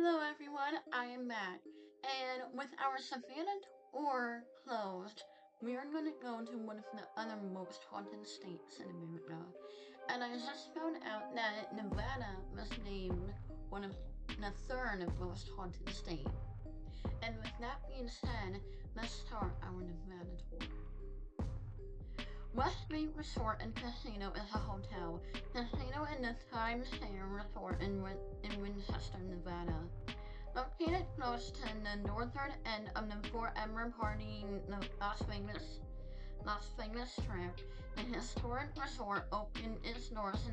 Hello everyone, I am Matt, and with our Savannah tour closed, we are going to go to one of the other most haunted states in America. And I just found out that Nevada was named one of the third most haunted state. And with that being said, let's start our Nevada tour. Westgate Resort and Casino is a hotel, casino in the Timeshare Resort in Winchester, Nevada. Located close to the northern end of the forever partying Las Vegas Strip, the historic resort opened its doors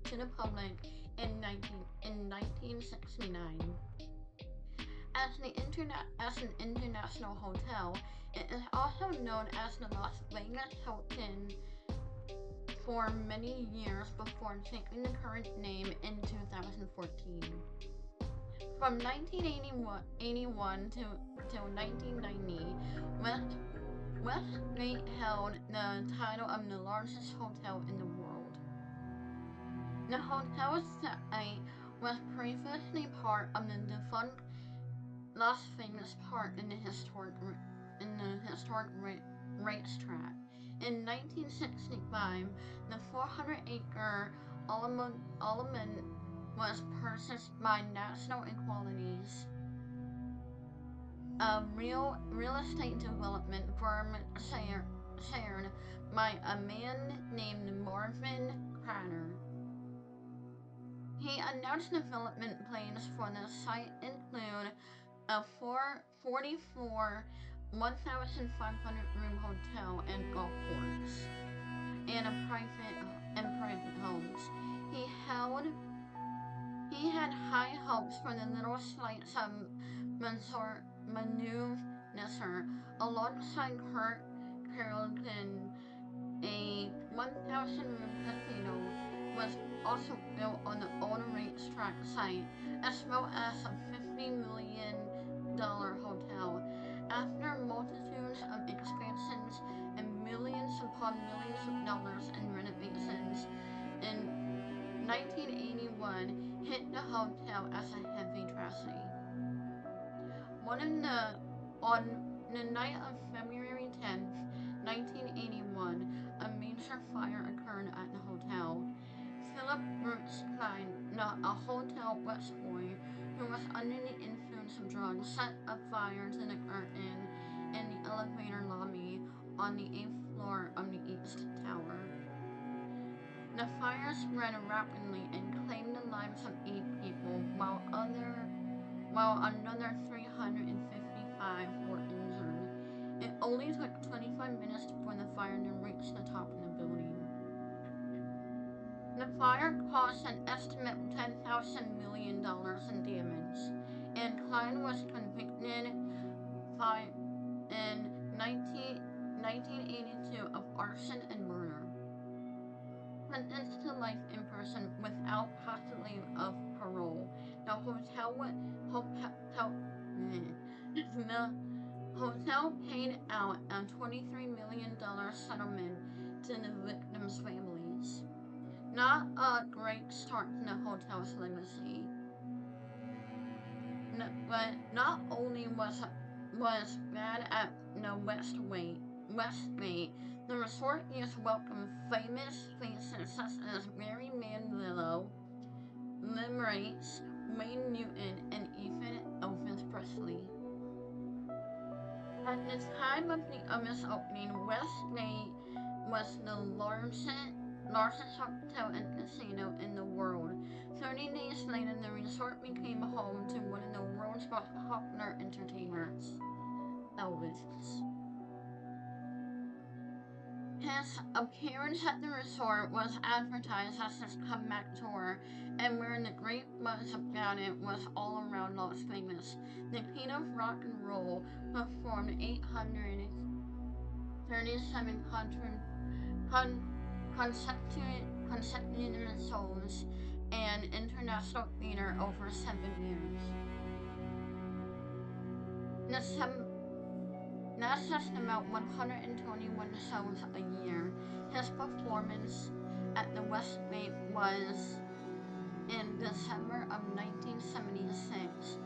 to the public in 1969. As an international hotel, it is also known as the Las Vegas Hilton for many years before taking the current name in 2014. From 1981 till 1990, Westgate held the title of the largest hotel in the world. The hotel's site was previously part of the defunct Las Vegas Park in the historic racetrack. In 1965, the 400-acre allotment was purchased by National Equalities, a real estate development firm shared by a man named Marvin Craner. He announced development plans for the site include a 44 1,500 room hotel and golf course, and private homes. He had high hopes for the little slice of maneuver alongside Kurt Carrollton. A 1,000 room casino was also built on the old racetrack site, as well as a $50 million hotel. After multitudes of expansions and millions upon millions of dollars in renovations, in 1981 hit the hotel as a heavy tragedy. On the night of February 10th, 1981, a major fire occurred at the hotel. Philip Brooks Klein, a hotel busboy who was under the influence of drugs, set a fire to the curtain in the elevator lobby on the 8th floor of the East Tower. The fire spread rapidly and claimed the lives of 8 people, while another 355 were injured. It only took 25 minutes for the fire to reach the top of the building. The fire caused an estimated $10,000 million in damage, and Klein was convicted in 1982 of arson and murder, sentenced to life in prison without possibility of parole. The hotel paid out a $23 million settlement to the victims' families. Not a great start to the hotel's legacy. But not only was bad at the Westgate, the resort used to welcome famous faces such as Mary Manilow, Lynn Race, Wayne Newton, and even Elvis Presley. At the time of its opening, Westgate was the largest hotel and casino in the world. 30 days later, the resort became home to one of the world's most popular entertainers, Elvis. His appearance at the resort was advertised as his comeback tour, and where the great buzz about it was all around Las Vegas. The king of rock and roll performed 837 consecutive shows and international theater over 7 years. That's just about 121 shows a year. His performance at the Westgate was in December of 1976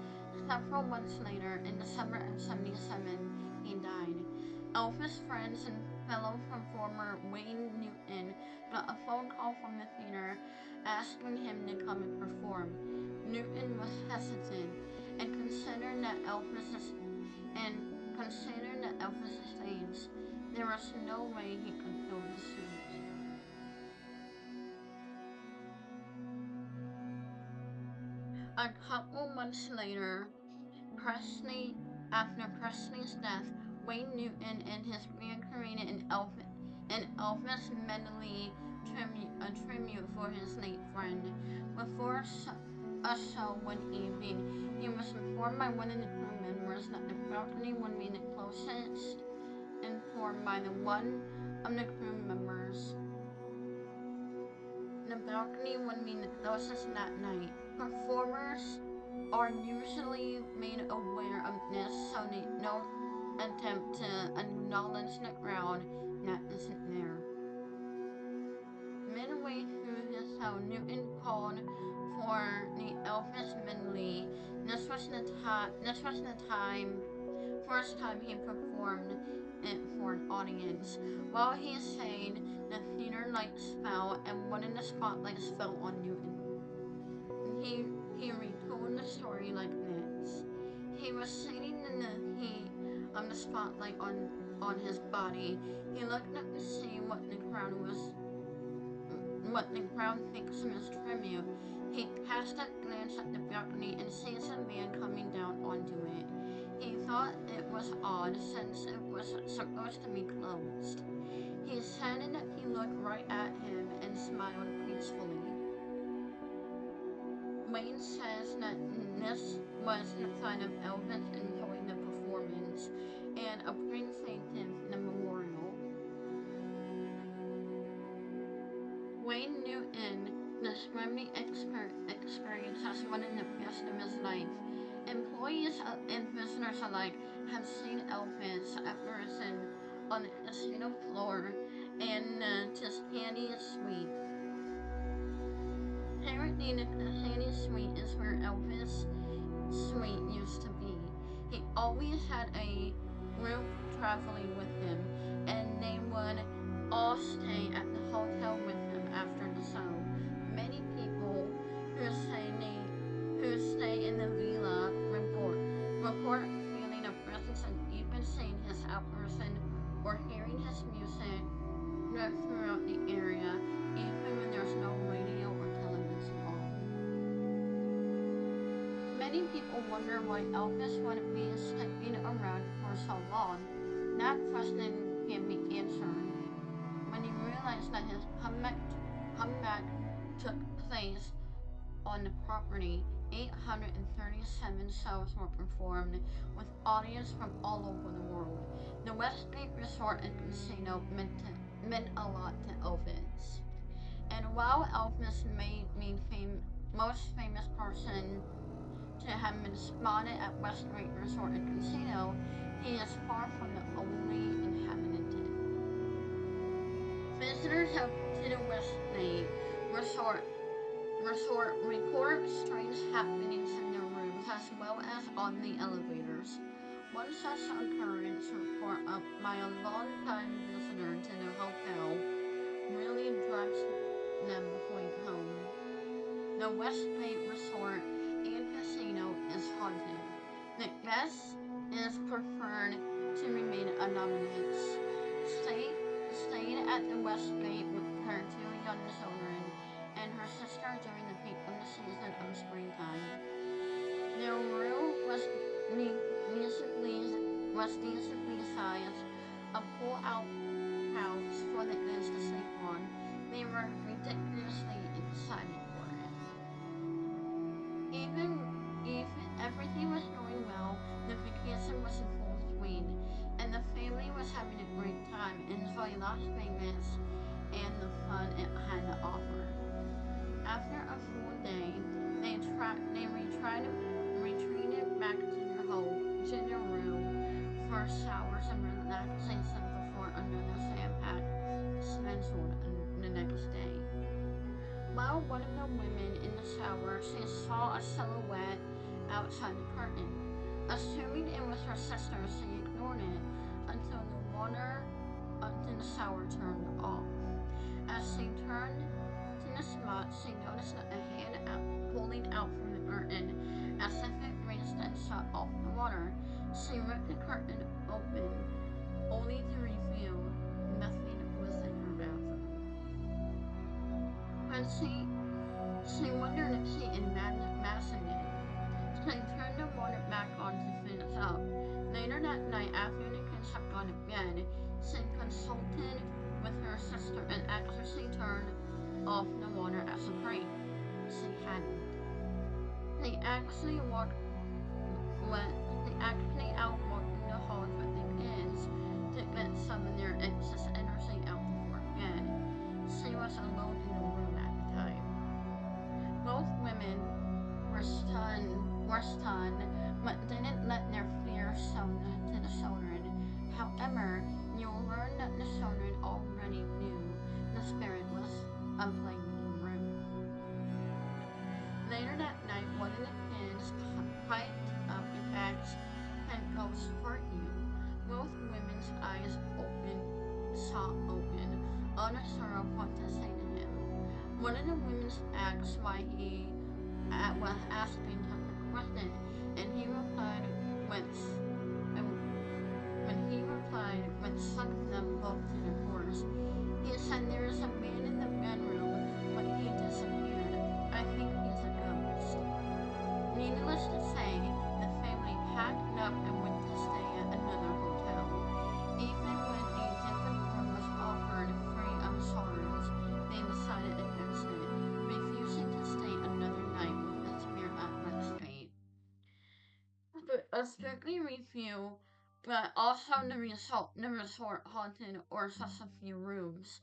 Several months later, in December of 77, he died. Elvis friends and fellow performer Wayne Newton got a phone call from the theater asking him to come and perform. Newton was hesitant and considering that Elvis's age, there was no way he could fill the suit. A couple months later, after Presley's death, Wayne Newton and his band created an Elvis medley tribute for his late friend. Before a show one evening, he was informed by one of the crew members that the balcony would be the closest, informed by one of the crew members. The balcony would be the closest that night. Performers are usually made aware of this so they don't attempt to acknowledge the crowd that isn't there. Midway through the show, Newton called for the Elvis medley. This was the first time he performed it for an audience. While he sang, the theater lights fell and one of the spotlights fell on Newton. He retold the story like this. He was sitting in the heat of the spotlight on his body. He looked up to see what the crowd thinks of his tribute. He cast a glance at the balcony and sees a man coming down onto it. He thought it was odd since it was supposed to be closed. He said that he looked right at him and smiled peacefully. Wayne says that this was the sign of Elvis enjoying the performance and appreciating the memorial. Wayne Newton described the experience as one of the best of his life. Employees and visitors alike have seen Elvis at person on the casino floor and the Tuscany Suite. Apparently, the Tuscany Suite is where Elvis' suite used to be. He always had a group traveling with him, and they would all stay at the hotel with him after the show. Many people who stay in the villa report feeling a presence and even seeing his outperson or hearing his music throughout the area, even when there's no radio or television on. Many people wonder why Elvis would be sticking around for so long. That question can be answered when he realized that his comeback took place on the property. 837 shows were performed with audience from all over the world. The Westgate Resort and Casino meant a lot to Elvis. And while Elvis may be most famous person to have been spotted at Westgate Resort and Casino, he is far from the only inhabitant. Visitors to the Westgate Resort report strange happenings in their rooms as well as on the elevators. One such occurrence report by a long-time visitor to the hotel really drives them point home. The Westgate Resort and Casino is haunted. The guest is preferred to remain anonymous. Stayed at the Westgate with her two young children and her sister during the peak of the season of springtime. Their room was decently sized, a pull-out couch for the kids to sleep on. They were ridiculously excited for it. Even if everything was going well, the vacation was in full swing, and the family was having a great time enjoying Las Vegas and the fun it had to offer. After a full day, they retreated back to their room for showers and relaxation before another jam-packed schedule the next day. While one of the women in the shower, she saw a silhouette outside the curtain. Assuming it was her sister, she ignored it until the water in the shower turned off. As she turned to the spot, she noticed a hand pulling out from the curtain as if it reached and shut off the water. She ripped the curtain open, only to reveal nothing was in her bathroom. When she wondered if she imagined it, she turned the water back on to finish up. Later that night, after the kids had gone to bed, she consulted with her sister and actually turned off the water as a prank. She hadn't. They actually walked went they actually out walking the halls with the kids to get some of their excess energy out before bed. She was alone in the room at the time. Both women were stunned, but didn't let their fear show to the children. However, you'll learn that the children already knew the spirit was unplaying in the room. Later that night, one of the kids piped up and asked, "Can ghosts hurt you?" Both women's eyes shot open, unsure of what to say to him. One of the women asked why he was asking him the question, and he replied with, and when he replied with sending them both to the doors. He said there is a man in the bedroom, but he disappeared. I think he's a ghost. Needless to say, the family packed up and went to stay at another hotel. Even when a different room was offered free of charge, they decided against it, refusing to stay another night with the spirit at Westgate. But a strictly review, but also the resort haunted or just a few rooms.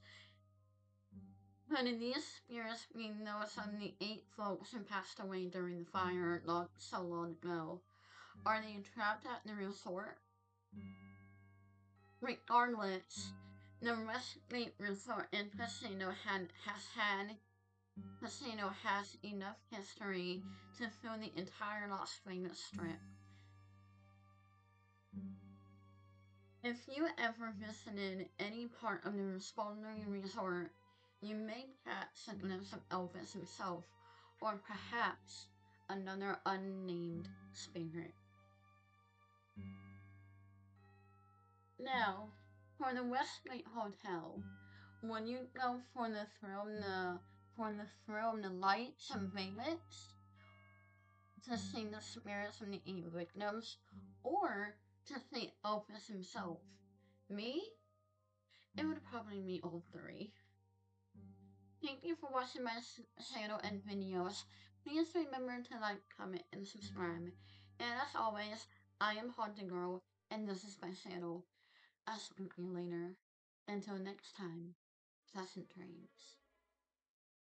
But in these spirits being those of the 8 folks who passed away during the fire not so long ago, are they trapped at the resort? Regardless, the Westgate Resort and Casino has enough history to fill the entire Las Vegas Strip. If you ever visited any part of the responding resort, you may catch a glimpse of Elvis himself, or perhaps another unnamed spirit. Now, for the Westgate Hotel, when you go for the lights and Vegas, to see the spirits of the 8 victims, or to see Elvis himself. Me? It would probably be all three. Thank you for watching my channel and videos. Please remember to like, comment, and subscribe. And as always, I am Haunted Girl, and this is my channel. I'll speak to you later. Until next time, pleasant dreams.